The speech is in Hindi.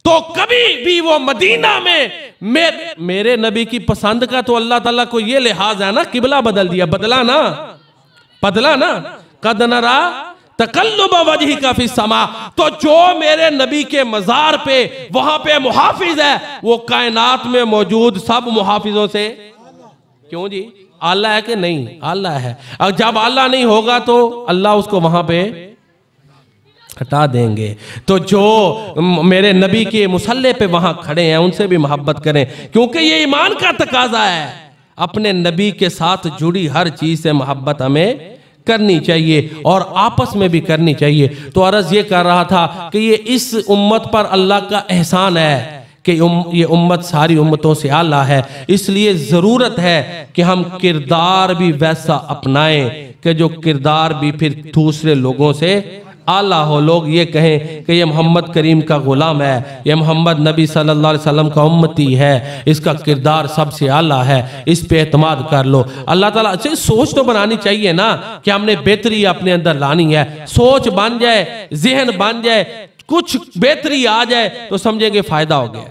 तो कभी भी वो मदीना में मेरे नबी की पसंद का तो अल्लाह ताला को ये लिहाज है ना, किबला बदल दिया, बदला ना कद नरा तकल्लुब वजही का फी समा। तो जो मेरे नबी के मजार पे वहां पे मुहाफिज है, वो कायनात में मौजूद सब मुहाफिजों से क्यों जी आला है कि नहीं? आला है। और जब आला नहीं होगा तो अल्लाह उसको वहां पे हटा देंगे। तो जो मेरे नबी के मुसल्ले पे वहां खड़े हैं उनसे भी मोहब्बत करें, क्योंकि ये ईमान का तकाजा है। अपने नबी के साथ जुड़ी हर चीज से मोहब्बत हमें करनी चाहिए और आपस में भी करनी चाहिए। तो अर्ज ये कर रहा था कि ये इस उम्मत पर अल्लाह का एहसान है कि ये उम्मत सारी उम्मतों से आला है। इसलिए ज़रूरत है कि हम किरदार भी वैसा अपनाएं कि जो किरदार भी फिर दूसरे लोगों से आला हो। लोग ये कहें कि ये मोहम्मद करीम का गुलाम है, ये मोहम्मद नबी सल्लल्लाहु अलैहि वसल्लम का उम्मती है, इसका किरदार सबसे आला है, इस पे एतमाद कर लो। अल्लाह ताला से सोच तो बनानी चाहिए ना कि हमने बेहतरी अपने अंदर लानी है। सोच बन जाए, जहन बन जाए, कुछ बेहतरी आ जाए तो समझेंगे फायदा हो गया।